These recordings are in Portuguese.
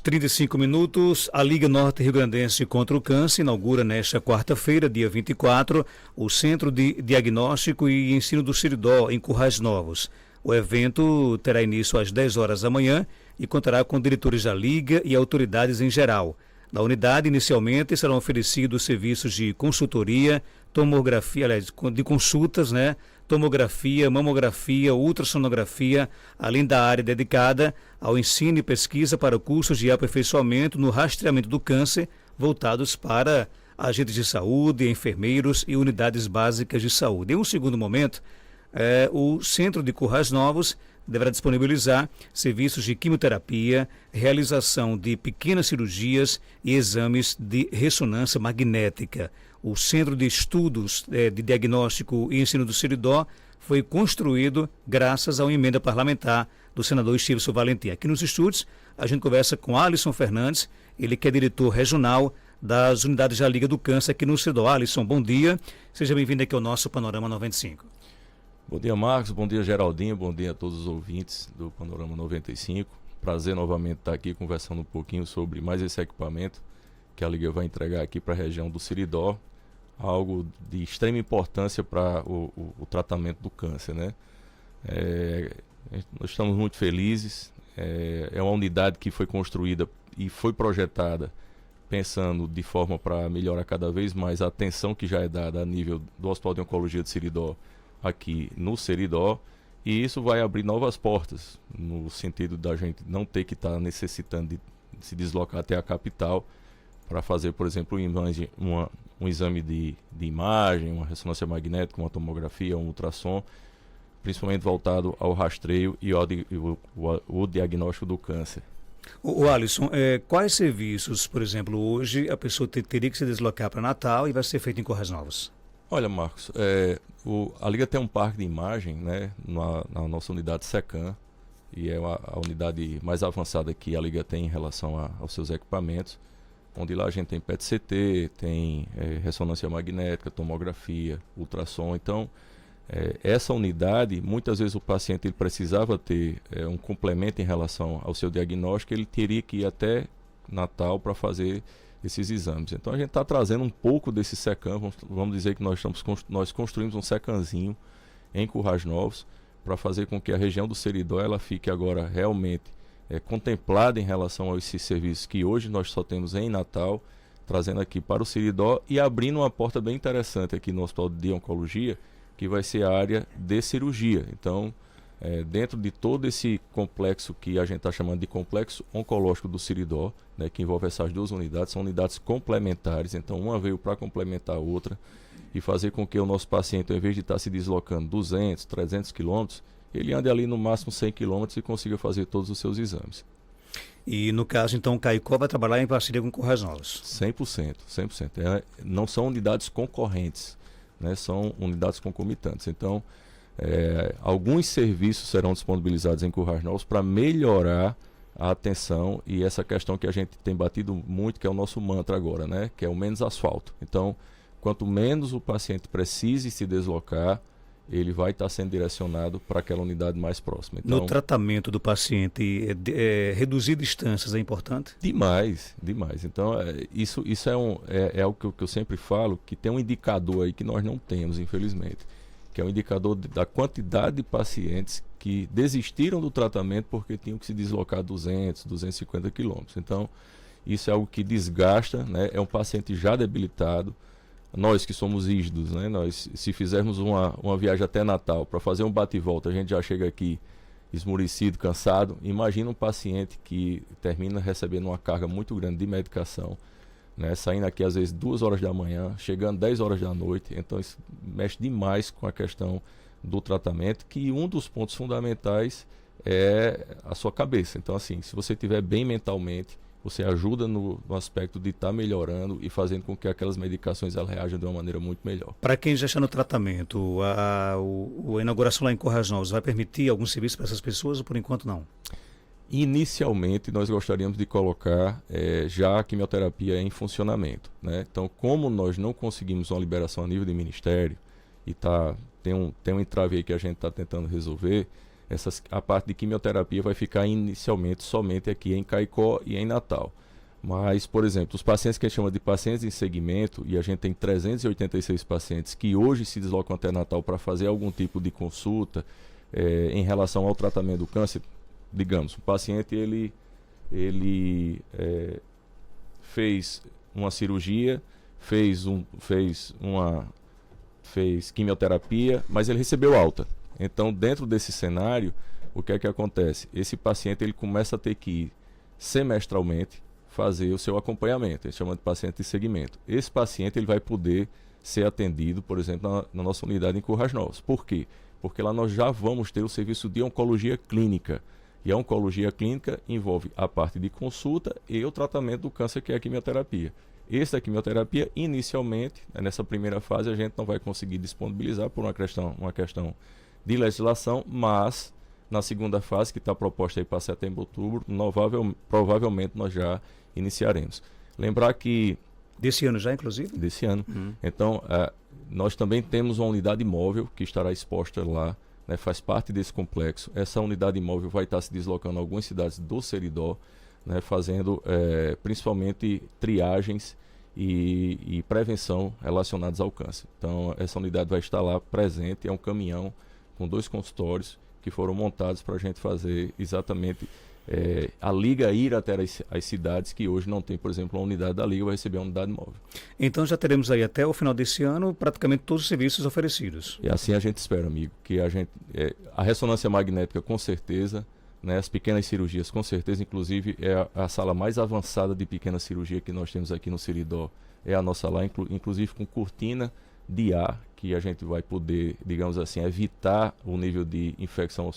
35 minutos, a Liga Norte Rio-Grandense contra o Câncer inaugura nesta quarta-feira, dia 24, o Centro de Diagnóstico e Ensino do Seridó, em Currais Novos. O evento terá início às 10 horas da manhã e contará com diretores da Liga e autoridades em geral. Na unidade, inicialmente, serão oferecidos serviços de consultoria, tomografia, aliás, de consultas, tomografia, mamografia, ultrassonografia, além da área dedicada ao ensino e pesquisa para cursos de aperfeiçoamento no rastreamento do câncer, voltados para agentes de saúde, enfermeiros e unidades básicas de saúde. Em um segundo momento, o Centro de Currais Novos deverá disponibilizar serviços de quimioterapia, realização de pequenas cirurgias e exames de ressonância magnética. O Centro de Estudos de Diagnóstico e Ensino do Seridó foi construído graças a uma emenda parlamentar do senador Estílio Valentim. Aqui nos estúdios, a gente conversa com Alisson Fernandes, ele que é diretor regional das unidades da Liga do Câncer aqui no Seridó. Alisson, bom dia, seja bem-vindo aqui ao nosso Panorama 95. Bom dia, Marcos, bom dia, Geraldinho, bom dia a todos os ouvintes do Panorama 95. Prazer novamente estar aqui conversando um pouquinho sobre mais esse equipamento que a Liga vai entregar aqui para a região do Seridó, algo de extrema importância para o tratamento do câncer, nós estamos muito felizes, é uma unidade que foi construída e foi projetada pensando de forma para melhorar cada vez mais a atenção que já é dada a nível do Hospital de Oncologia de Seridó, aqui no Seridó, e isso vai abrir novas portas, no sentido da gente não ter que estar necessitando de se deslocar até a capital para fazer, por exemplo, um exame de imagem, uma ressonância magnética, uma tomografia, um ultrassom, principalmente voltado ao rastreio e o diagnóstico do câncer. O Alisson, quais serviços, por exemplo, hoje a pessoa teria que se deslocar para Natal e vai ser feito em Currais Novos? Olha, Marcos, a Liga tem um parque de imagem, na nossa unidade SECAM, e é a unidade mais avançada que a Liga tem em relação aos seus equipamentos, onde lá a gente tem PET-CT, tem ressonância magnética, tomografia, ultrassom. Então, essa unidade, muitas vezes o paciente ele precisava ter um complemento em relação ao seu diagnóstico, ele teria que ir até Natal para fazer esses exames. Então a gente está trazendo um pouco desse SECAM, vamos dizer que nós construímos um SECAMzinho em Currais Novos para fazer com que a região do Seridó ela fique agora realmente contemplada em relação a esses serviços que hoje nós só temos em Natal, trazendo aqui para o Seridó e abrindo uma porta bem interessante aqui no Hospital de Oncologia, que vai ser a área de cirurgia. Então, dentro de todo esse complexo que a gente está chamando de complexo oncológico do Seridó, que envolve essas duas unidades, são unidades complementares, então uma veio para complementar a outra e fazer com que o nosso paciente, ao invés de estar se deslocando 200, 300 quilômetros, ele ande ali no máximo 100 quilômetros e consiga fazer todos os seus exames. E no caso, então, o Caicó vai trabalhar em parceria com Currais Novos? 100%. Não são unidades concorrentes, são unidades concomitantes. Então, alguns serviços serão disponibilizados em Currais Novos para melhorar a atenção e essa questão que a gente tem batido muito, que é o nosso mantra agora, que é o menos asfalto. Então, quanto menos o paciente precise se deslocar, ele vai estar sendo direcionado para aquela unidade mais próxima. Então, no tratamento do paciente, reduzir distâncias é importante? Demais. Então, isso é algo que eu sempre falo, que tem um indicador aí que nós não temos, infelizmente, que é um indicador da quantidade de pacientes que desistiram do tratamento porque tinham que se deslocar 200, 250 quilômetros. Então, isso é algo que desgasta, é um paciente já debilitado. Nós que somos rígidos, nós, se fizermos uma viagem até Natal para fazer um bate e volta, a gente já chega aqui esmorecido, cansado. Imagina um paciente que termina recebendo uma carga muito grande de medicação, saindo aqui às vezes 2 horas da manhã, chegando 10 horas da noite. Então isso mexe demais com a questão do tratamento, que um dos pontos fundamentais é a sua cabeça. Então, assim, se você estiver bem mentalmente, você ajuda no aspecto de estar melhorando e fazendo com que aquelas medicações elas reajam de uma maneira muito melhor. Para quem já está no tratamento, a inauguração lá em Currais Novos vai permitir algum serviço para essas pessoas ou por enquanto não? Inicialmente, nós gostaríamos de colocar já a quimioterapia em funcionamento. Então, como nós não conseguimos uma liberação a nível de ministério e tem um entrave aí que a gente está tentando resolver, A parte de quimioterapia vai ficar inicialmente somente aqui em Caicó e em Natal. Mas, por exemplo, os pacientes que a gente chama de pacientes em segmento, e a gente tem 386 pacientes que hoje se deslocam até Natal para fazer algum tipo de consulta em relação ao tratamento do câncer. Digamos, o paciente ele fez uma cirurgia, fez quimioterapia, mas ele recebeu alta. Então, dentro desse cenário, o que é que acontece? Esse paciente ele começa a ter que ir semestralmente fazer o seu acompanhamento, a gente chama de paciente de segmento. Esse paciente ele vai poder ser atendido, por exemplo, na nossa unidade em Currais Novos. Por quê? Porque lá nós já vamos ter o serviço de oncologia clínica. E a oncologia clínica envolve a parte de consulta e o tratamento do câncer, que é a quimioterapia. Essa quimioterapia, inicialmente, nessa primeira fase, a gente não vai conseguir disponibilizar por uma questão de legislação, mas na segunda fase, que está proposta aí para setembro, outubro, provavelmente nós já iniciaremos. Lembrar que... Desse ano já, inclusive? Desse ano. Então, nós também temos uma unidade móvel que estará exposta lá, né, faz parte desse complexo. Essa unidade móvel vai estar se deslocando a algumas cidades do Seridó, né, fazendo principalmente triagens e prevenção relacionadas ao câncer. Então, essa unidade vai estar lá presente, é um caminhão com 2 consultórios que foram montados para a gente fazer exatamente a Liga ir até as cidades que hoje não tem, por exemplo, uma unidade da Liga, vai receber uma unidade móvel. Então já teremos aí até o final desse ano praticamente todos os serviços oferecidos. E assim a gente espera, amigo, que a ressonância magnética com certeza, né, as pequenas cirurgias com certeza, inclusive é a sala mais avançada de pequena cirurgia que nós temos aqui no Seridó, é a nossa lá, inclusive com cortina de ar, que a gente vai poder, digamos assim, evitar o nível de infecção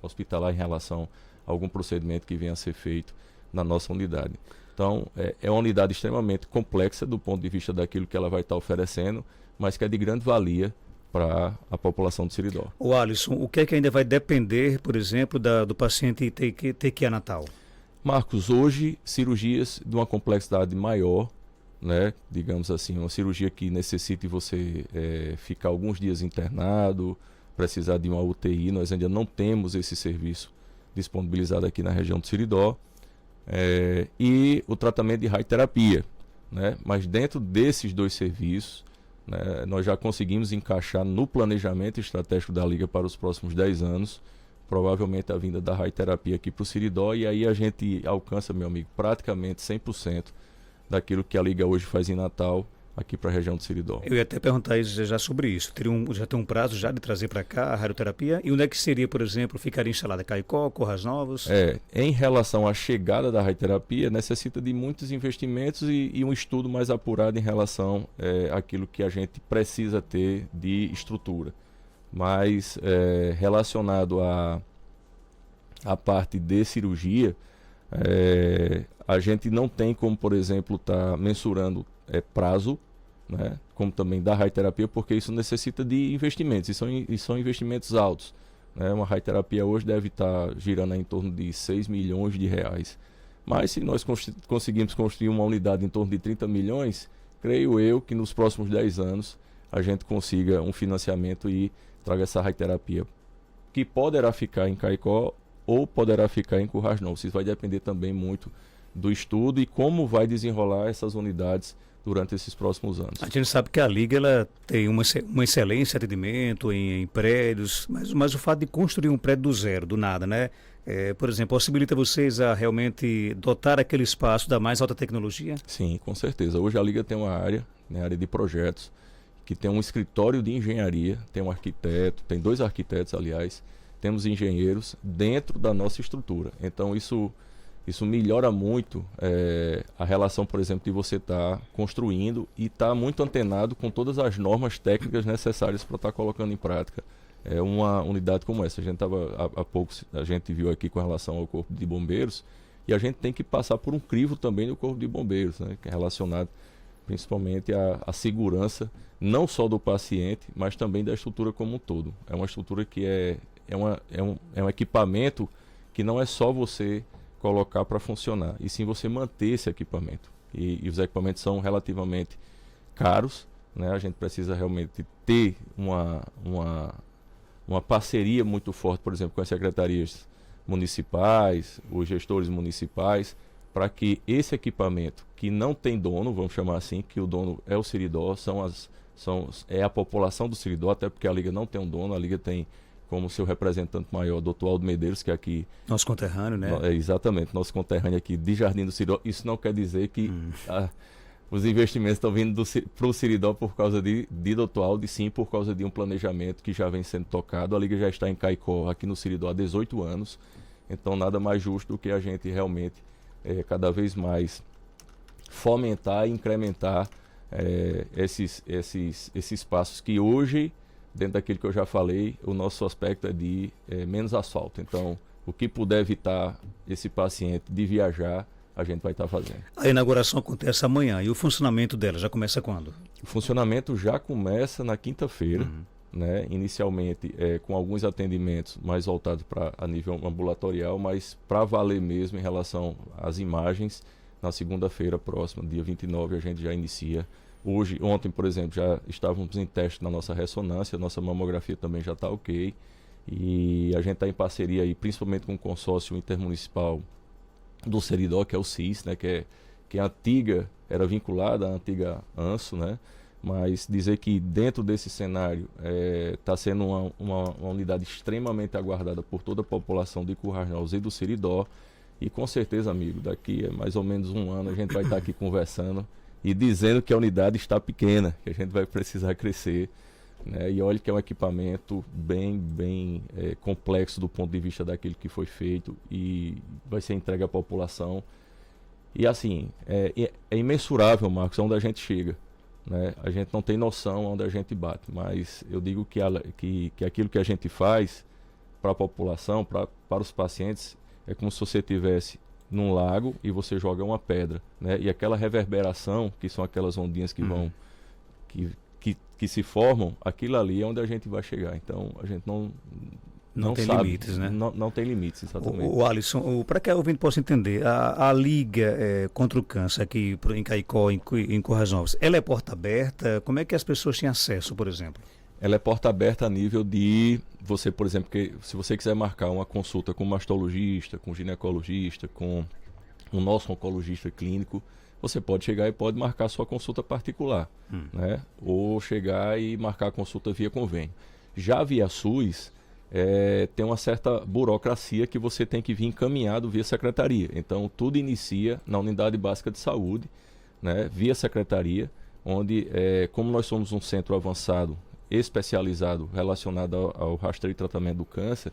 hospitalar em relação a algum procedimento que venha a ser feito na nossa unidade. Então, é uma unidade extremamente complexa do ponto de vista daquilo que ela vai estar oferecendo, mas que é de grande valia para a população do Seridó. O Alisson, o que é que ainda vai depender, por exemplo, do paciente ter que ir a Natal? Marcos, hoje, cirurgias de uma complexidade maior, né, digamos assim, uma cirurgia que necessite você ficar alguns dias internado, precisar de uma UTI, nós ainda não temos esse serviço disponibilizado aqui na região do Seridó, e o tratamento de radioterapia, né, mas dentro desses 2 serviços, né, nós já conseguimos encaixar no planejamento estratégico da Liga para os próximos 10 anos, provavelmente a vinda da radioterapia aqui para o Seridó, e aí a gente alcança, meu amigo, praticamente 100% daquilo que a Liga hoje faz em Natal, aqui para a região do Seridó. Eu ia até perguntar já sobre isso. Já tem um prazo já de trazer para cá a radioterapia? E onde é que seria, por exemplo, ficaria instalada? Caicó, Currais Novos? Em relação à chegada da radioterapia, necessita de muitos investimentos e um estudo mais apurado em relação àquilo que a gente precisa ter de estrutura. Mas relacionado à parte de cirurgia, a gente não tem como, por exemplo, estar mensurando prazo, né, como também da radioterapia, porque isso necessita de investimentos, e são investimentos altos, né? Uma radioterapia hoje deve estar girando em torno de 6 milhões de reais. Mas se nós conseguimos construir uma unidade em torno de 30 milhões, creio eu que nos próximos 10 anos a gente consiga um financiamento e traga essa radioterapia, que poderá ficar em Caicó ou poderá ficar em Currais Novos. Isso vai depender também muito do estudo e como vai desenrolar essas unidades durante esses próximos anos. A gente sabe que a Liga ela tem uma excelência de atendimento em prédios, mas o fato de construir um prédio do zero, do nada, né? Por exemplo, possibilita vocês a realmente dotar aquele espaço da mais alta tecnologia? Sim, com certeza. Hoje a Liga tem uma área, né, área de projetos, que tem um escritório de engenharia, tem um arquiteto, tem 2 arquitetos, aliás, temos engenheiros dentro da nossa estrutura. Então isso melhora muito a relação, por exemplo, de você estar construindo e estar muito antenado com todas as normas técnicas necessárias para estar colocando em prática uma unidade como essa. A gente há pouco, a gente viu aqui com relação ao Corpo de Bombeiros, e a gente tem que passar por um crivo também do Corpo de Bombeiros, né, que é relacionado principalmente à segurança, não só do paciente, mas também da estrutura como um todo. É uma estrutura que é um equipamento que não é só você colocar para funcionar, e sim você manter esse equipamento. E os equipamentos são relativamente caros, né? A gente precisa realmente ter uma parceria muito forte, por exemplo, com as secretarias municipais, os gestores municipais, para que esse equipamento que não tem dono, vamos chamar assim, que o dono é o Seridó, é a população do Seridó, até porque a Liga não tem um dono, a Liga tem como seu representante maior, Dr. Aldo Medeiros, que é aqui... Nosso conterrâneo, né? Exatamente, nosso conterrâneo aqui de Jardim do Seridó. Isso não quer dizer que os investimentos estão vindo para o Seridó por causa de Dr. Aldo, e sim por causa de um planejamento que já vem sendo tocado. A Liga já está em Caicó, aqui no Seridó, há 18 anos. Então, nada mais justo do que a gente realmente, cada vez mais, fomentar e incrementar esses passos que hoje, dentro daquilo que eu já falei, o nosso aspecto é de menos asfalto. Então, o que puder evitar esse paciente de viajar, a gente vai estar fazendo. A inauguração acontece amanhã e o funcionamento dela já começa quando? O funcionamento já começa na quinta-feira, né? Inicialmente com alguns atendimentos mais voltados a nível ambulatorial, mas para valer mesmo em relação às imagens, na segunda-feira próxima, dia 29, a gente já inicia. Ontem, por exemplo, já estávamos em teste na nossa ressonância, nossa mamografia também já está ok. E a gente está em parceria aí, principalmente com o consórcio intermunicipal do Seridó, que é o CIS, né, que a antiga, era vinculada à antiga ANSO, né? Mas dizer que dentro desse cenário está sendo uma unidade extremamente aguardada por toda a população de Currais Novos e do Seridó. E com certeza, amigo, daqui a mais ou menos um ano a gente vai estar aqui conversando e dizendo que a unidade está pequena, que a gente vai precisar crescer, né? E olha que é um equipamento bem complexo do ponto de vista daquilo que foi feito e vai ser entregue à população. E assim, é imensurável, Marcos, onde a gente chega, né? A gente não tem noção onde a gente bate, mas eu digo que aquilo que a gente faz para a população, para os pacientes, é como se você estivesse num lago e você joga uma pedra, né? E aquela reverberação, que são aquelas ondinhas que vão que se formam, aquilo ali é onde a gente vai chegar. Então a gente não tem sabe, limites, né? Não tem limites, exatamente. O Alisson, para que o ouvinte possa entender, a Liga contra o Câncer aqui em Caicó, em Currais Novos, ela é porta aberta? Como é que as pessoas têm acesso, por exemplo? Ela é porta aberta a nível de você, por exemplo, que se você quiser marcar uma consulta com um mastologista, com um ginecologista, com o nosso oncologista clínico, você pode chegar e pode marcar sua consulta particular, né? Ou chegar e marcar a consulta via convênio. Já via SUS, tem uma certa burocracia que você tem que vir encaminhado via secretaria. Então, tudo inicia na Unidade Básica de Saúde, né? Via secretaria, onde, como nós somos um centro avançado, especializado, relacionado ao rastreio e tratamento do câncer,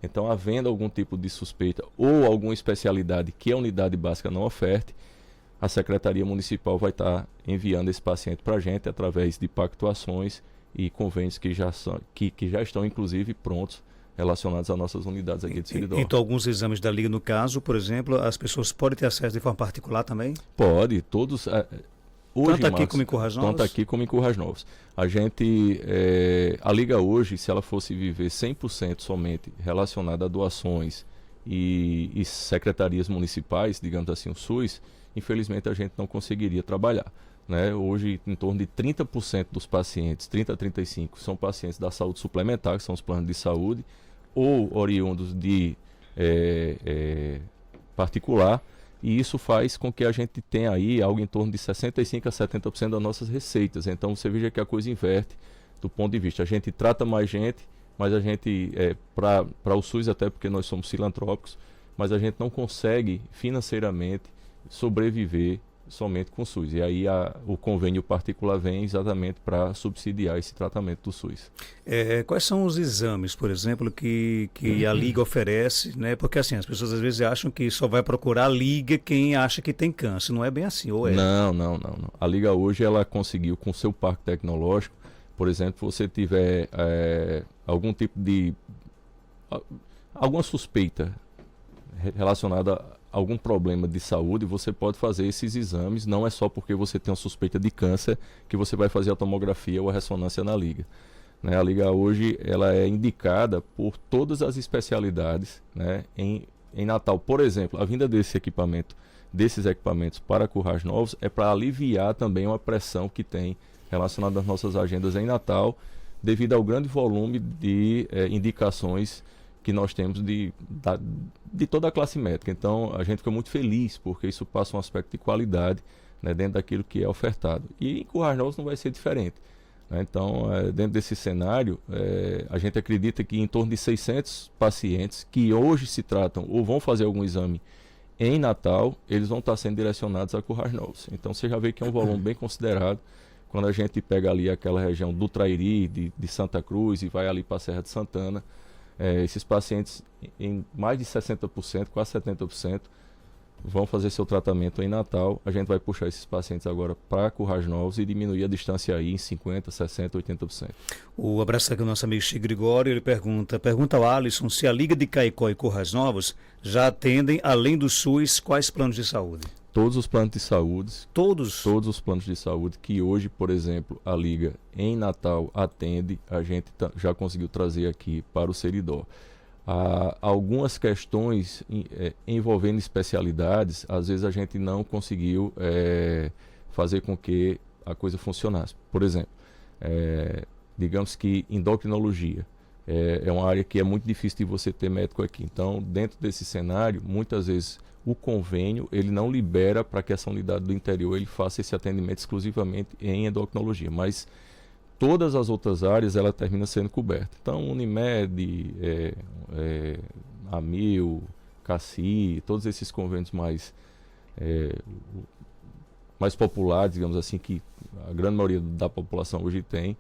então, havendo algum tipo de suspeita ou alguma especialidade que a Unidade Básica não oferte, a Secretaria Municipal vai estar enviando esse paciente para a gente através de pactuações e convênios que já estão, inclusive, prontos, relacionados às nossas unidades aqui de Seridó. Então, alguns exames da Liga, no caso, por exemplo, as pessoas podem ter acesso de forma particular também? Pode, todos... Hoje, tanto aqui como em Currais Novos? Tanto aqui como em Currais Novos. A Liga hoje, se ela fosse viver 100% somente relacionada a doações e secretarias municipais, digamos assim, o SUS, infelizmente a gente não conseguiria trabalhar, né? Hoje, em torno de 30% dos pacientes, 30 a 35%, são pacientes da saúde suplementar, que são os planos de saúde, ou oriundos de particular, e isso faz com que a gente tenha aí algo em torno de 65% a 70% das nossas receitas. Então você veja que a coisa inverte do ponto de vista. A gente trata mais gente, mas a gente, para o SUS, até porque nós somos filantrópicos, mas a gente não consegue financeiramente sobreviver somente com o SUS. E aí o convênio particular vem exatamente para subsidiar esse tratamento do SUS. Quais são os exames, por exemplo, que a Liga oferece, né? Porque assim, as pessoas às vezes acham que só vai procurar a Liga quem acha que tem câncer. Não é bem assim, ou é? Não. A Liga hoje, ela conseguiu, com o seu parque tecnológico, por exemplo, você tiver algum tipo de... alguma suspeita relacionada a algum problema de saúde, você pode fazer esses exames. Não é só porque você tem uma suspeita de câncer que você vai fazer a tomografia ou a ressonância na Liga, né? A Liga hoje, ela é indicada por todas as especialidades, né? Em Natal, por exemplo, a vinda desses equipamentos para Currais Novos é para aliviar também uma pressão que tem relacionada às nossas agendas em Natal, devido ao grande volume de indicações que nós temos de toda a classe médica. Então, a gente fica muito feliz, porque isso passa um aspecto de qualidade, né, dentro daquilo que é ofertado. E em Currais Novos não vai ser diferente, né? Então, dentro desse cenário, a gente acredita que em torno de 600 pacientes que hoje se tratam ou vão fazer algum exame em Natal, eles vão estar sendo direcionados a Currais Novos. Então, você já vê que é um volume bem considerado. Quando a gente pega ali aquela região do Trairi, de Santa Cruz, e vai ali para a Serra de Santana, esses pacientes, em mais de 60%, quase 70%, vão fazer seu tratamento em Natal. A gente vai puxar esses pacientes agora para Currais Novos e diminuir a distância aí em 50%, 60%, 80%. O abraço aqui ao nosso amigo Chico Gregório, ele pergunta ao Alisson se a Liga de Caicó e Currais Novos já atendem, além do SUS, quais planos de saúde? Todos os planos de saúde. Todos? Todos os planos de saúde que hoje, por exemplo, a Liga em Natal atende, a gente já conseguiu trazer aqui para o Seridó. Algumas questões envolvendo especialidades, às vezes a gente não conseguiu fazer com que a coisa funcionasse. Por exemplo, digamos que endocrinologia é uma área que é muito difícil de você ter médico aqui. Então, dentro desse cenário, muitas vezes o convênio ele não libera para que essa unidade do interior ele faça esse atendimento exclusivamente em endocrinologia, mas todas as outras áreas ela termina sendo coberta. Então, Unimed, Amil, Cassi, todos esses convênios mais populares, digamos assim, que a grande maioria da população hoje tem,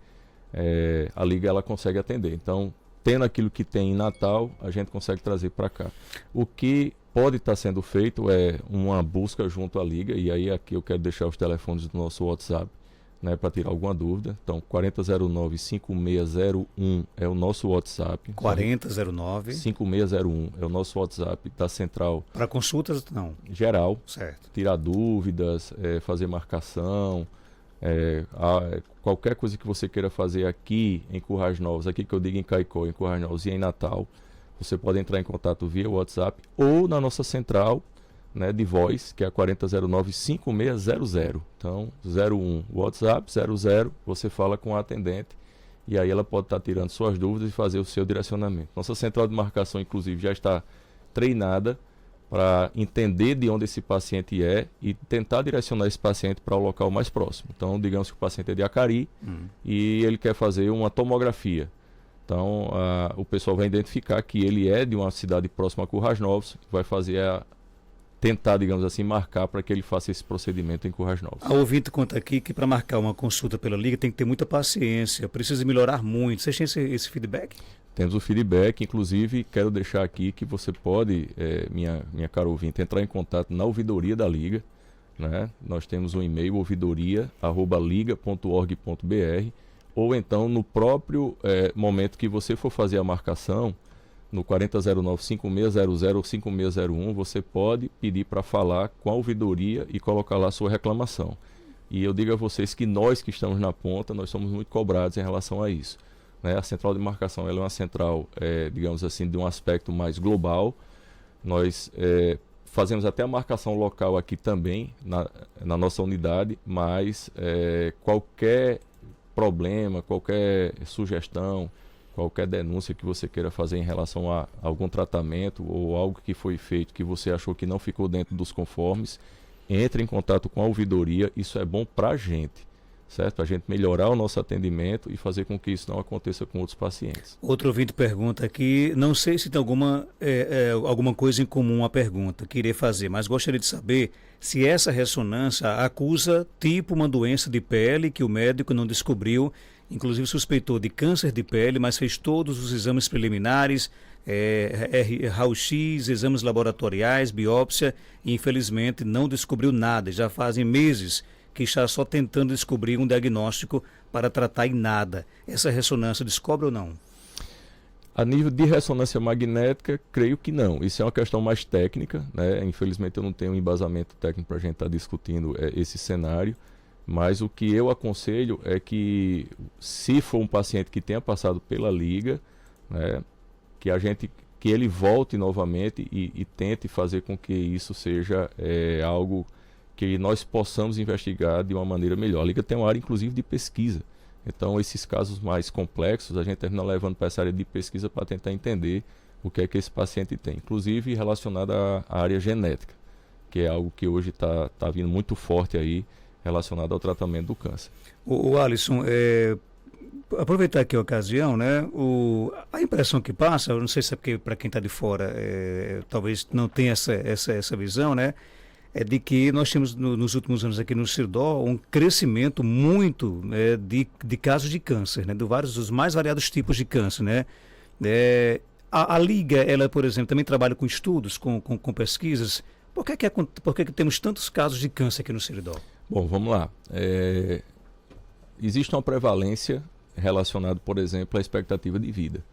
a Liga ela consegue atender. Então, tendo aquilo que tem em Natal, a gente consegue trazer para cá. O que pode estar sendo feito é uma busca junto à Liga, e aí aqui eu quero deixar os telefones do nosso WhatsApp, né, para tirar alguma dúvida. Então, 4009-5601 é o nosso WhatsApp. 4009-5601 é o nosso WhatsApp da Central. Para consultas, não? Geral. Certo. Tirar dúvidas, fazer marcação, qualquer coisa que você queira fazer aqui em Currais Novos, aqui que eu digo em Caicó, em Currais Novos e em Natal, você pode entrar em contato via WhatsApp ou na nossa central, né, de voz, que é a 4009-5600. Então, 01 WhatsApp, 00, você fala com a atendente e aí ela pode estar tirando suas dúvidas e fazer o seu direcionamento. Nossa central de marcação, inclusive, já está treinada para entender de onde esse paciente é e tentar direcionar esse paciente para o local mais próximo. Então, digamos que o paciente é de Acari e ele quer fazer uma tomografia. Então, o pessoal vai identificar que ele é de uma cidade próxima a Currais Novos, vai fazer tentar, digamos assim, marcar para que ele faça esse procedimento em Currais Novos. A ouvinte conta aqui que para marcar uma consulta pela Liga tem que ter muita paciência, precisa melhorar muito. Vocês têm esse feedback? Temos o feedback, inclusive quero deixar aqui que você pode, minha cara ouvinte, entrar em contato na ouvidoria da Liga, né? Nós temos um e-mail, ouvidoria@liga.org.br, ou então no próprio momento que você for fazer a marcação, no 4009-5600 ou 5601, você pode pedir para falar com a ouvidoria e colocar lá a sua reclamação. E eu digo a vocês que nós que estamos na ponta, nós somos muito cobrados em relação a isso, né? A central de marcação ela é uma central, digamos assim, de um aspecto mais global. Nós fazemos até a marcação local aqui também, na nossa unidade, mas qualquer problema, qualquer sugestão, qualquer denúncia que você queira fazer em relação a algum tratamento ou algo que foi feito que você achou que não ficou dentro dos conformes, entre em contato com a ouvidoria. Isso é bom para a gente, certo? Para a gente melhorar o nosso atendimento e fazer com que isso não aconteça com outros pacientes. Outro ouvinte pergunta aqui, não sei se tem alguma coisa em comum a pergunta que irei fazer, mas gostaria de saber se essa ressonância acusa tipo uma doença de pele que o médico não descobriu, inclusive suspeitou de câncer de pele, mas fez todos os exames preliminares, raio-x, exames laboratoriais, biópsia, e infelizmente não descobriu nada. Já fazem meses que está só tentando descobrir um diagnóstico para tratar e nada. Essa ressonância descobre ou não? A nível de ressonância magnética, creio que não. Isso é uma questão mais técnica, né? Infelizmente eu não tenho um embasamento técnico para a gente estar discutindo esse cenário. Mas o que eu aconselho é que, se for um paciente que tenha passado pela Liga, né, que ele volte novamente e tente fazer com que isso seja algo que nós possamos investigar de uma maneira melhor. A Liga tem uma área, inclusive, de pesquisa. Então, esses casos mais complexos, a gente termina levando para essa área de pesquisa para tentar entender o que é que esse paciente tem, inclusive relacionado à área genética, que é algo que hoje está vindo muito forte aí, relacionado ao tratamento do câncer. O Alisson, aproveitar aqui a ocasião, né? A impressão que passa, eu não sei se é porque para quem está de fora talvez não tenha essa visão, né? É de que nós temos nos últimos anos aqui no Sirdó um crescimento muito de casos de câncer, né? Dos mais variados tipos de câncer, né? A Liga, ela, por exemplo, também trabalha com estudos, com pesquisas. Por que temos tantos casos de câncer aqui no Sirdó? Bom, vamos lá. Existe uma prevalência relacionada, por exemplo, à expectativa de vida,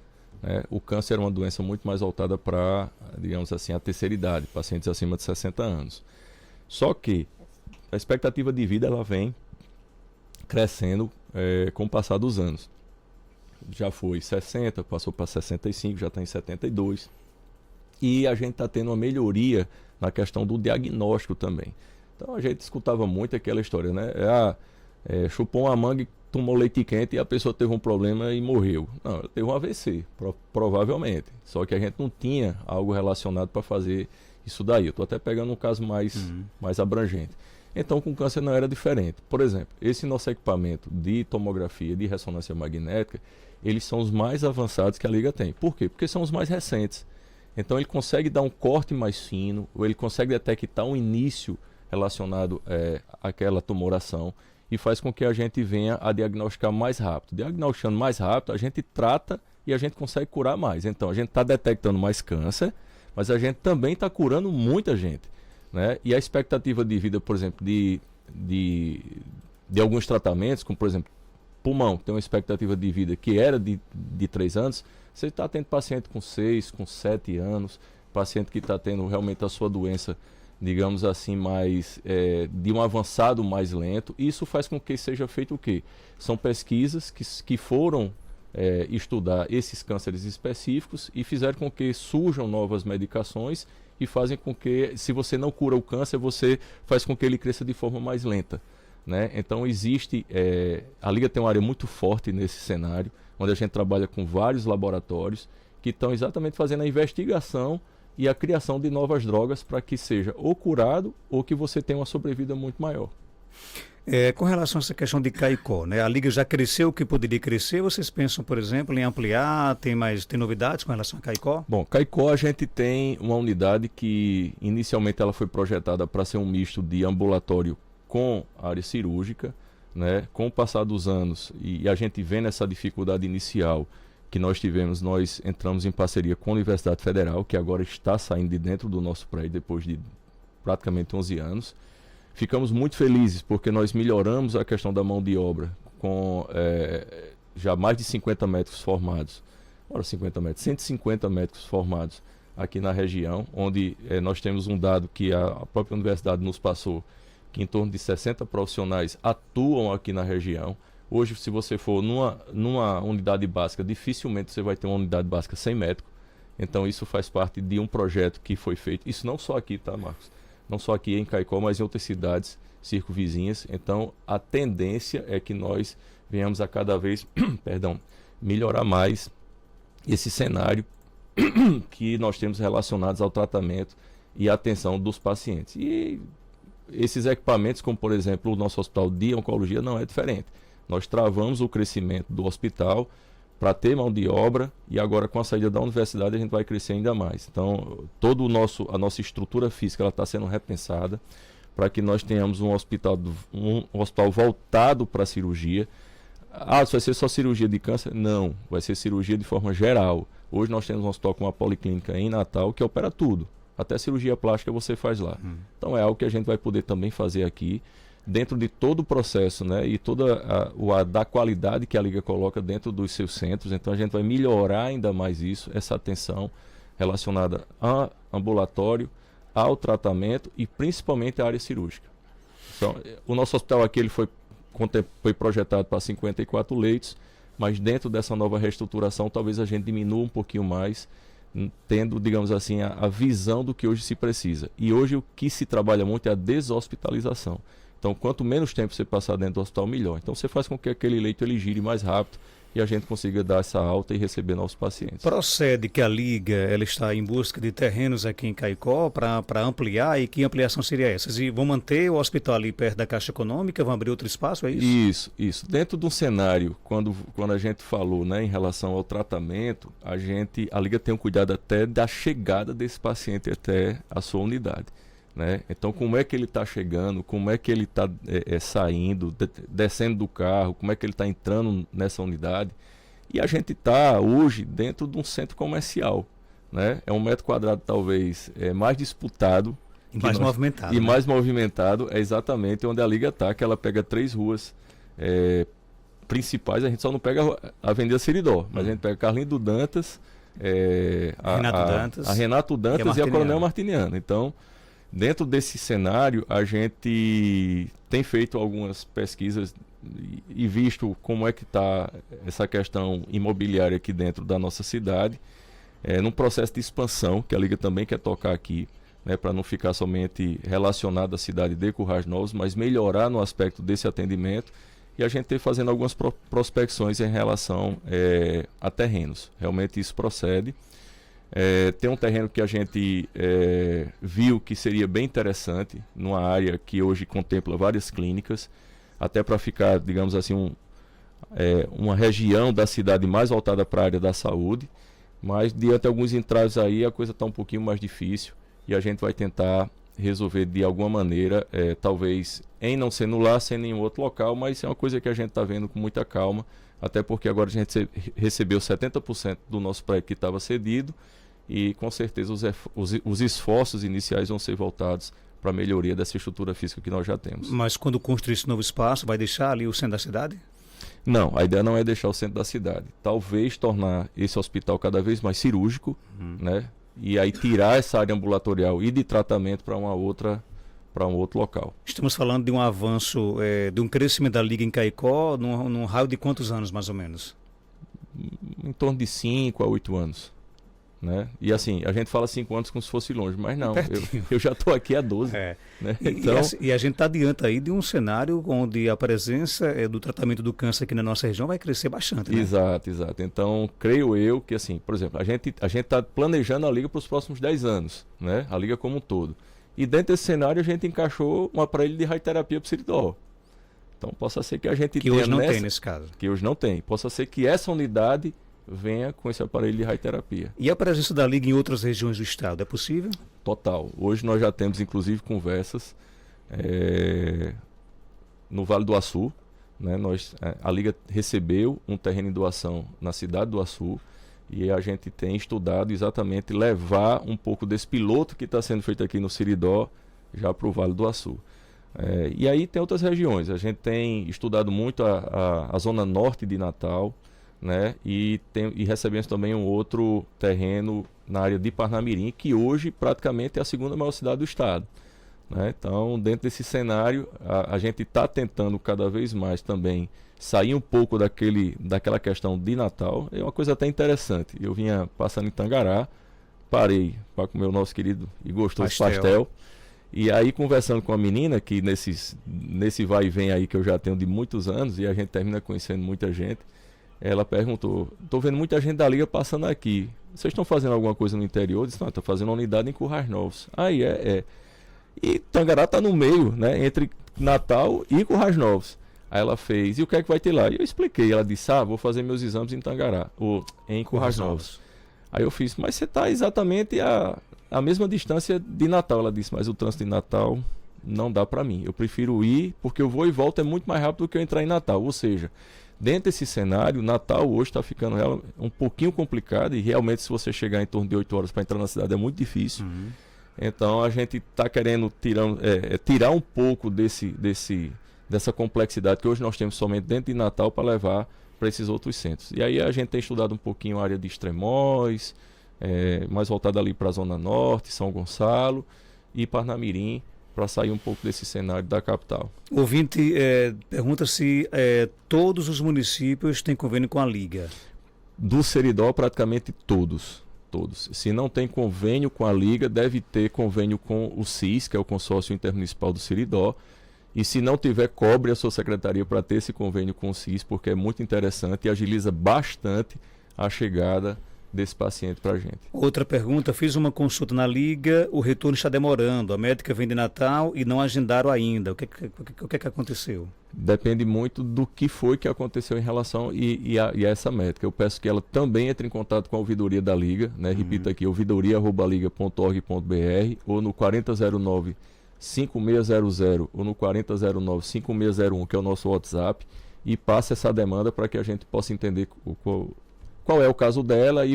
né? O câncer é uma doença muito mais voltada para, digamos assim, a terceira idade, pacientes acima de 60 anos. Só que a expectativa de vida ela vem crescendo com o passar dos anos. Já foi 60, passou para 65, já está em 72. E a gente está tendo uma melhoria na questão do diagnóstico também. Então a gente escutava muito aquela história, né? Chupou uma manga e tomou leite quente e a pessoa teve um problema e morreu. Não, ela teve um AVC, provavelmente. Só que a gente não tinha algo relacionado para fazer isso daí. Eu estou até pegando um caso mais abrangente. Então, com câncer não era diferente. Por exemplo, esse nosso equipamento de tomografia, de ressonância magnética, eles são os mais avançados que a Liga tem. Por quê? Porque são os mais recentes. Então, ele consegue dar um corte mais fino, ou ele consegue detectar um início relacionado àquela tumoração e faz com que a gente venha a diagnosticar mais rápido. Diagnosticando mais rápido, a gente trata e a gente consegue curar mais. Então, a gente está detectando mais câncer, mas a gente também está curando muita gente, né? E a expectativa de vida, por exemplo, de alguns tratamentos, como por exemplo, pulmão, tem uma expectativa de vida que era de 3 anos, você está tendo paciente com 6, com 7 anos, paciente que está tendo realmente a sua doença, digamos assim, de um avançado mais lento. Isso faz com que seja feito o quê? São pesquisas que foram estudar esses cânceres específicos e fizeram com que surjam novas medicações e fazem com que, se você não cura o câncer, você faz com que ele cresça de forma mais lenta, né? Então a Liga tem uma área muito forte nesse cenário, onde a gente trabalha com vários laboratórios que estão exatamente fazendo a investigação e a criação de novas drogas para que seja ou curado ou que você tenha uma sobrevida muito maior. Com relação a essa questão de CAICO, né? A Liga já cresceu o que poderia crescer. Vocês pensam, por exemplo, em ampliar? Tem novidades com relação a CAICO? Bom, CAICO a gente tem uma unidade que inicialmente ela foi projetada para ser um misto de ambulatório com área cirúrgica, né? Com o passar dos anos e a gente vendo essa dificuldade inicial que nós tivemos, nós entramos em parceria com a Universidade Federal, que agora está saindo de dentro do nosso prédio depois de praticamente 11 anos. Ficamos muito felizes porque nós melhoramos a questão da mão de obra com já mais de 50 médicos formados. 150 médicos formados aqui na região, onde nós temos um dado que a própria universidade nos passou, que em torno de 60 profissionais atuam aqui na região. Hoje, se você for numa unidade básica, dificilmente você vai ter uma unidade básica sem médico. Então, isso faz parte de um projeto que foi feito. Isso não só aqui, tá, Marcos? Não só aqui em CAICO, mas em outras cidades circunvizinhas. Então, a tendência é que nós venhamos a cada vez melhorar mais esse cenário que nós temos relacionados ao tratamento e à atenção dos pacientes. E esses equipamentos, como por exemplo o nosso hospital de oncologia, não é diferente. Nós travamos o crescimento do hospital para ter mão de obra e agora com a saída da universidade a gente vai crescer ainda mais. Então, a nossa estrutura física está sendo repensada para que nós tenhamos um hospital voltado para a cirurgia. Isso vai ser só cirurgia de câncer? Não, vai ser cirurgia de forma geral. Hoje nós temos um hospital com uma policlínica em Natal que opera tudo. Até cirurgia plástica você faz lá. Então é algo que a gente vai poder também fazer aqui, dentro de todo o processo, né? E toda da qualidade que a Liga coloca dentro dos seus centros. Então a gente vai melhorar ainda mais isso, essa atenção relacionada ao ambulatório, ao tratamento e principalmente à área cirúrgica. Então, o nosso hospital aqui ele foi projetado para 54 leitos, mas dentro dessa nova reestruturação talvez a gente diminua um pouquinho mais, tendo, digamos assim, a visão do que hoje se precisa. E hoje o que se trabalha muito é a deshospitalização, Então, quanto menos tempo você passar dentro do hospital, melhor. Então, você faz com que aquele leito ele gire mais rápido e a gente consiga dar essa alta e receber novos pacientes. Procede que a Liga ela está em busca de terrenos aqui em Caicó para ampliar, e que ampliação seria essa? E vão manter o hospital ali perto da Caixa Econômica, vão abrir outro espaço, é isso? Isso. Dentro de um cenário, quando a gente falou, né, em relação ao tratamento, a Liga tem um cuidado até da chegada desse paciente até a sua unidade. Né? Então, como é que ele está chegando, como é que ele está saindo, descendo do carro, como é que ele está entrando nessa unidade. E a gente está hoje dentro de um centro comercial. Né? É um metro quadrado talvez mais disputado. E mais movimentado. E mais movimentado é exatamente onde a Liga está, que ela pega 3 ruas principais. A gente só não pega a Avenida Seridó, mas a gente pega Carlinhos do Dantas, a Renato Dantas e a Coronel Martiniano. Então, dentro desse cenário, a gente tem feito algumas pesquisas e visto como é que está essa questão imobiliária aqui dentro da nossa cidade, num processo de expansão, que a Liga também quer tocar aqui, né, para não ficar somente relacionado à cidade de Currais Novos, mas melhorar no aspecto desse atendimento, e a gente tem fazendo algumas prospecções em relação a terrenos. Realmente isso procede. Tem um terreno que a gente viu que seria bem interessante, numa área que hoje contempla várias clínicas, até para ficar, digamos assim, uma região da cidade mais voltada para a área da saúde, mas diante de alguns entraves aí a coisa está um pouquinho mais difícil e a gente vai tentar resolver de alguma maneira, talvez em não ser no lar, sem nenhum outro local, mas é uma coisa que a gente está vendo com muita calma, até porque agora a gente recebeu 70% do nosso prédio que estava cedido, e com certeza os esforços iniciais vão ser voltados para a melhoria dessa estrutura física que nós já temos. Mas quando construir esse novo espaço, vai deixar ali o centro da cidade? Não, a ideia não é deixar o centro da cidade. Talvez tornar esse hospital cada vez mais cirúrgico, né? E aí tirar essa área ambulatorial e de tratamento para um outro local. Estamos falando de um avanço, de um crescimento da Liga em Caicó, num raio de quantos anos, mais ou menos? Em torno de 5 a 8 anos. Né? E assim, a gente fala 5 anos como se fosse longe, mas não, eu já estou aqui há 12. Né? Então... E a gente está diante aí de um cenário onde a presença do tratamento do câncer aqui na nossa região vai crescer bastante. Né? Exato. Então, creio eu que, assim, por exemplo, a gente está planejando a Liga para os próximos 10 anos, né? A Liga como um todo. E dentro desse cenário a gente encaixou um aparelho de radioterapia para o Seridó. Então, possa ser que a gente tenha... Que hoje não tem nesse caso. Que hoje não tem. Possa ser que essa unidade venha com esse aparelho de radioterapia. E a presença da Liga em outras regiões do estado, é possível? Total. Hoje nós já temos, inclusive, conversas no Vale do Açu. Né? A Liga recebeu um terreno em doação na cidade do Açu e a gente tem estudado exatamente levar um pouco desse piloto que está sendo feito aqui no Seridó já para o Vale do Açu. E aí tem outras regiões. A gente tem estudado muito a zona norte de Natal, né? E recebemos também um outro terreno na área de Parnamirim, que hoje praticamente é a segunda maior cidade do estado. Né? Então, dentro desse cenário, a gente está tentando cada vez mais também sair um pouco daquela questão de Natal. É uma coisa até interessante. Eu vinha passando em Tangará, parei para comer o nosso querido e gostoso pastel. E aí, conversando com a menina, que nesse vai e vem aí que eu já tenho de muitos anos, e a gente termina conhecendo muita gente, ela perguntou: estou vendo muita gente da Liga passando aqui. Vocês estão fazendo alguma coisa no interior? Eu disse: não, estou fazendo uma unidade em Currais Novos. Aí E Tangará está no meio, né, entre Natal e Currais Novos. Aí ela fez: e o que é que vai ter lá? E eu expliquei. Ela disse: vou fazer meus exames em Tangará, ou em Currais Novos. Aí eu fiz: mas você está exatamente a mesma distância de Natal. Ela disse: mas o trânsito de Natal não dá para mim. Eu prefiro ir, porque eu vou e volto é muito mais rápido do que eu entrar em Natal. Ou seja, dentro desse cenário, Natal hoje está ficando um pouquinho complicado, e realmente se você chegar em torno de 8 horas para entrar na cidade é muito difícil. Então a gente está querendo tirar um pouco dessa complexidade que hoje nós temos somente dentro de Natal para levar para esses outros centros. E aí a gente tem estudado um pouquinho a área de Extremóis, mais voltada ali para a Zona Norte, São Gonçalo e Parnamirim, para sair um pouco desse cenário da capital. O ouvinte pergunta se todos os municípios têm convênio com a Liga. Do Seridó, praticamente todos. Se não tem convênio com a Liga, deve ter convênio com o CIS, que é o Consórcio Intermunicipal do Seridó, E se não tiver, cobre a sua secretaria para ter esse convênio com o SIS, porque é muito interessante e agiliza bastante a chegada desse paciente para a gente. Outra pergunta, fiz uma consulta na Liga, o retorno está demorando, a médica vem de Natal e não agendaram ainda. O que é que aconteceu? Depende muito do que foi que aconteceu em relação a essa médica. Eu peço que ela também entre em contato com a ouvidoria da Liga, né? Repito aqui, ouvidoria@liga.org.br ou no 4009 5600 ou no 4009 5601, que é o nosso WhatsApp, e passe essa demanda para que a gente possa entender qual é o caso dela e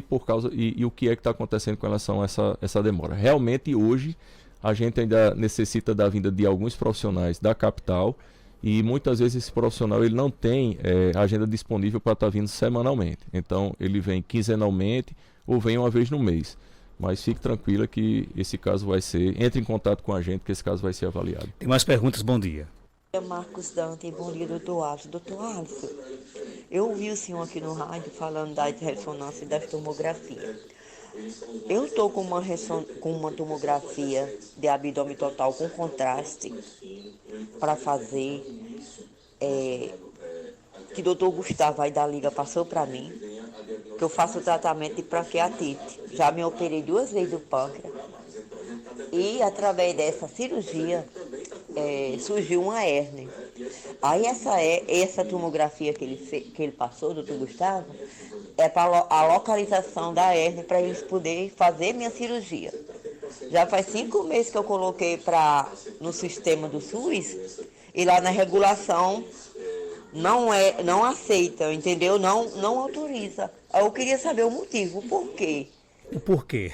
o que é que está acontecendo com relação a essa demora. Realmente hoje a gente ainda necessita da vinda de alguns profissionais da capital e muitas vezes esse profissional ele não tem agenda disponível para estar vindo semanalmente. Então ele vem quinzenalmente ou vem uma vez no mês. Mas fique tranquila que esse caso vai ser, entre em contato com a gente que esse caso vai ser avaliado. Tem mais perguntas? Bom dia. Marcos Dante, bom dia, doutor Alisson. Doutor Alisson, eu ouvi o senhor aqui no rádio falando da ressonância e da tomografia. Eu estou com uma tomografia de abdômen total com contraste para fazer, que o doutor Gustavo aí da Liga passou para mim, que eu faço o tratamento de pancreatite. Já me operei 2 vezes do pâncreas e através dessa cirurgia surgiu uma hérnia. Aí essa tomografia que ele passou, doutor Gustavo, é para a localização da hérnia para eles poderem fazer minha cirurgia. Já faz 5 meses que eu coloquei no sistema do SUS e lá na regulação não aceita, entendeu? Não autoriza. Eu queria saber o motivo, o porquê. O porquê?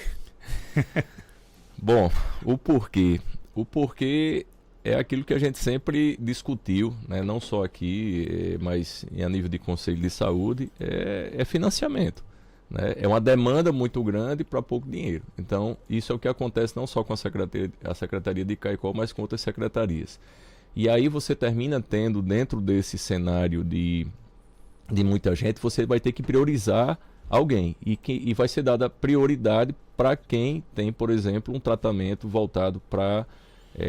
Bom, o porquê é aquilo que a gente sempre discutiu, né? Não só aqui, mas a nível de Conselho de Saúde, é financiamento. Né? É uma demanda muito grande para pouco dinheiro. Então, isso é o que acontece não só com a Secretaria de Caicó, mas com outras secretarias. E aí você termina tendo, dentro desse cenário de muita gente, você vai ter que priorizar alguém. E vai ser dada prioridade para quem tem, por exemplo, um tratamento voltado para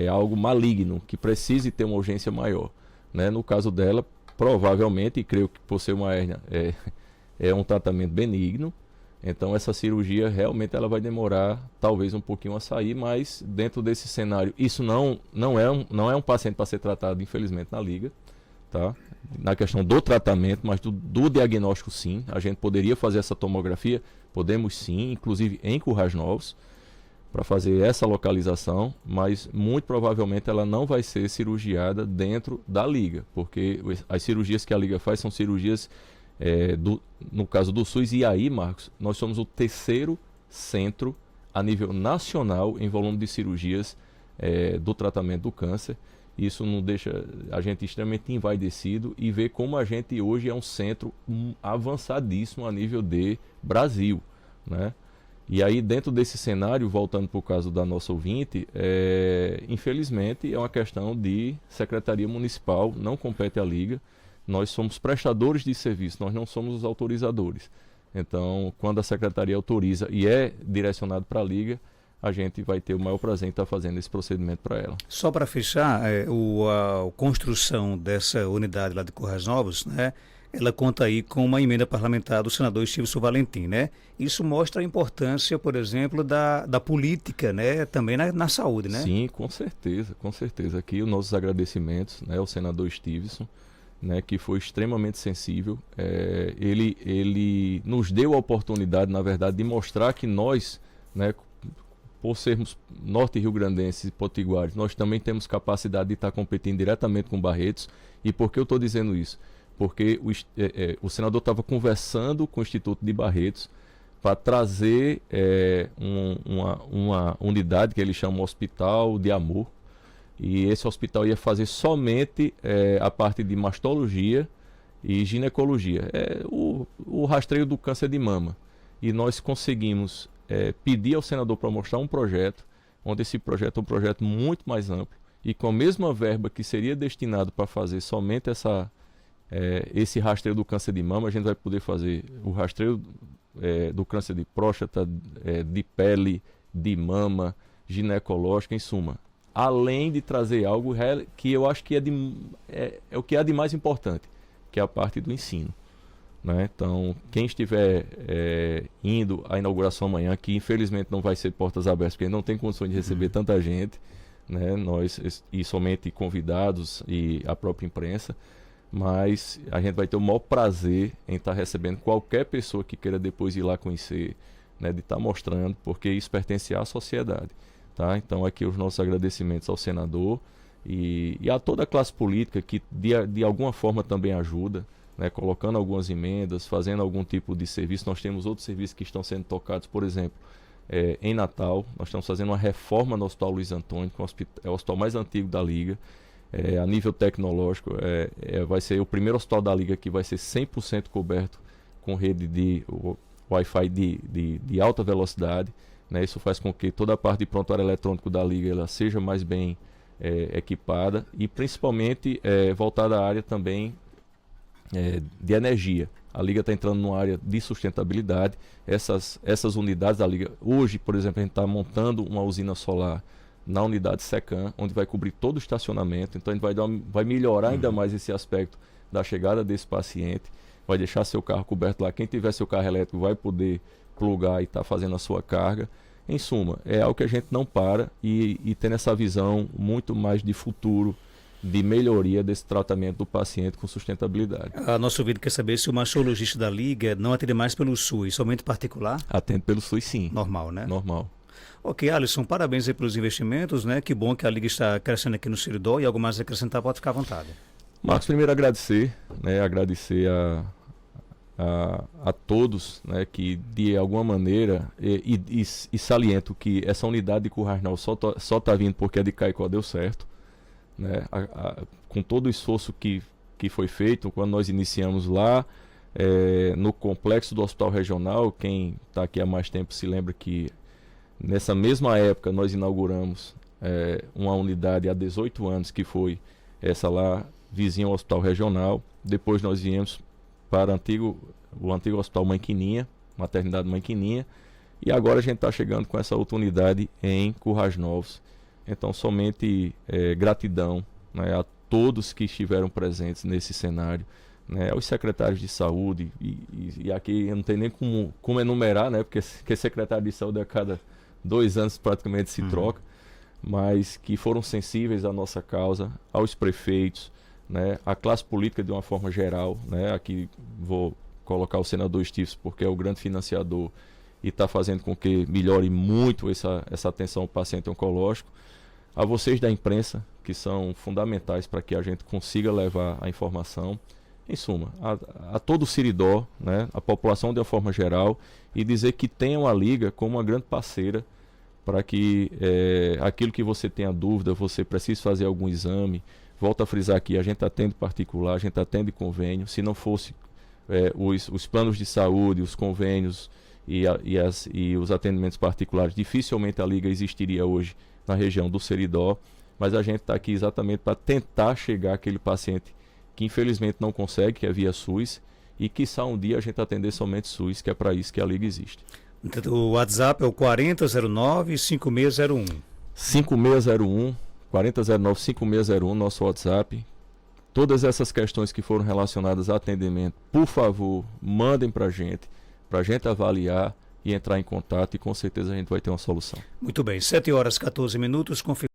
algo maligno, que precise ter uma urgência maior. Né? No caso dela, provavelmente, e creio que por ser uma hérnia, é um tratamento benigno. Então essa cirurgia realmente ela vai demorar talvez um pouquinho a sair, mas dentro desse cenário, isso não é um paciente para ser tratado, infelizmente, na Liga, tá? Na questão do tratamento, mas do diagnóstico sim, a gente poderia fazer essa tomografia, podemos sim, inclusive em Currais Novos, para fazer essa localização, mas muito provavelmente ela não vai ser cirurgiada dentro da Liga, porque as cirurgias que a Liga faz são cirurgias no caso do SUS, e aí, Marcos, nós somos o 3º centro a nível nacional em volume de cirurgias do tratamento do câncer. Isso não deixa a gente extremamente envaidecido e ver como a gente hoje é um centro avançadíssimo a nível de Brasil, né? E aí, dentro desse cenário, voltando para o caso da nossa ouvinte, infelizmente é uma questão de Secretaria Municipal, não compete à Liga. Nós somos prestadores de serviço, nós não somos os autorizadores. Então, quando a Secretaria autoriza e é direcionado para a Liga, a gente vai ter o maior prazer em estar fazendo esse procedimento para ela. Só para fechar, a construção dessa unidade lá de Currais Novos, né, ela conta aí com uma emenda parlamentar do senador Estílio Valentim, né? Isso mostra a importância, por exemplo, da política, né, também na saúde, né? Sim, com certeza, com certeza. Aqui os nossos agradecimentos, né, ao senador Estílio, né, que foi extremamente sensível. Ele nos deu a oportunidade, na verdade, de mostrar que nós, né, por sermos norte rio-grandenses e potiguares, nós também temos capacidade de estar competindo diretamente com Barretos. E por que eu estou dizendo isso? Porque o senador estava conversando com o Instituto de Barretos para trazer uma unidade que ele chama Hospital de Amor. E esse hospital ia fazer somente a parte de mastologia e ginecologia, o rastreio do câncer de mama. E nós conseguimos pedir ao senador para mostrar um projeto, onde esse projeto é um projeto muito mais amplo, e com a mesma verba que seria destinado para fazer somente esse rastreio do câncer de mama, a gente vai poder fazer o rastreio do câncer de próstata, de pele, de mama, ginecológica, em suma. além de trazer algo que eu acho que é o que há de mais importante, que é a parte do ensino. Né? Então, quem estiver indo à inauguração amanhã, que infelizmente não vai ser portas abertas, porque não tem condições de receber tanta gente, né? E somente convidados e a própria imprensa, mas a gente vai ter o maior prazer em estar recebendo qualquer pessoa que queira depois ir lá conhecer, né? De estar mostrando, porque isso pertence à sociedade. Tá? Então, aqui os nossos agradecimentos ao senador e a toda a classe política que de alguma forma também ajuda, né, colocando algumas emendas, fazendo algum tipo de serviço. Nós temos outros serviços que estão sendo tocados, por exemplo, em Natal, nós estamos fazendo uma reforma no Hospital Luiz Antônio, que é o hospital mais antigo da Liga, a nível tecnológico, vai ser o primeiro hospital da Liga que vai ser 100% coberto com rede de Wi-Fi de alta velocidade, né. Isso faz com que toda a parte de prontuário eletrônico da Liga ela seja mais bem equipada e principalmente voltada à área também de energia. A Liga está entrando numa área de sustentabilidade. Essas unidades da Liga, hoje, por exemplo, a gente está montando uma usina solar na unidade SECAM, onde vai cobrir todo o estacionamento. Então a gente vai melhorar ainda mais esse aspecto da chegada desse paciente, vai deixar seu carro coberto lá. Quem tiver seu carro elétrico vai poder plugar e estar fazendo a sua carga. Em suma, é algo que a gente não para e tendo essa visão muito mais de futuro, de melhoria desse tratamento do paciente com sustentabilidade. A nosso ouvinte quer saber se o mastologista da Liga não atende mais pelo SUS, somente particular? Atende pelo SUS, sim. Normal, né? Normal. Ok, Alisson, parabéns aí pelos investimentos, né? Que bom que a Liga está crescendo aqui no Seridó e algo mais a acrescentar, pode ficar à vontade. Marcos, primeiro agradecer, né? Agradecer a todos, né? Que de alguma maneira, e saliento que essa unidade de Currais Novos só está vindo porque a de Caicó deu certo. Né, com todo o esforço que foi feito quando nós iniciamos lá no complexo do Hospital Regional. Quem está aqui há mais tempo se lembra que nessa mesma época nós inauguramos uma unidade há 18 anos, que foi essa lá vizinha ao Hospital Regional. Depois nós viemos para o antigo Hospital Mãe Quininha, Maternidade Mãe Quininha, e agora a gente está chegando com essa outra unidade em Currais Novos. Então, somente gratidão, né, a todos que estiveram presentes nesse cenário, né, aos secretários de saúde, e aqui eu não tenho nem como enumerar, né, porque secretário de saúde a cada 2 anos praticamente se troca, mas que foram sensíveis à nossa causa, aos prefeitos, né, à classe política de uma forma geral. Né, aqui vou colocar o senador Stifson, porque é o grande financiador e está fazendo com que melhore muito essa atenção ao paciente oncológico. A vocês da imprensa, que são fundamentais para que a gente consiga levar a informação. Em suma, a todo o Seridó, né, a população de uma forma geral, e dizer que tenham a Liga como uma grande parceira para que aquilo que você tenha dúvida, você precisa fazer algum exame. Volto a frisar aqui, a gente atende particular, a gente atende convênio. Se não fosse os planos de saúde, os convênios e os atendimentos particulares, dificilmente a Liga existiria hoje na região do Seridó, mas a gente está aqui exatamente para tentar chegar àquele paciente que infelizmente não consegue, que é via SUS, e quiçá um dia a gente atender somente SUS, que é para isso que a Liga existe. O WhatsApp é o 4009-5601. 5601, 4009-5601, nosso WhatsApp. Todas essas questões que foram relacionadas a atendimento, por favor, mandem para a gente avaliar e entrar em contato, e com certeza a gente vai ter uma solução. Muito bem, 7h14,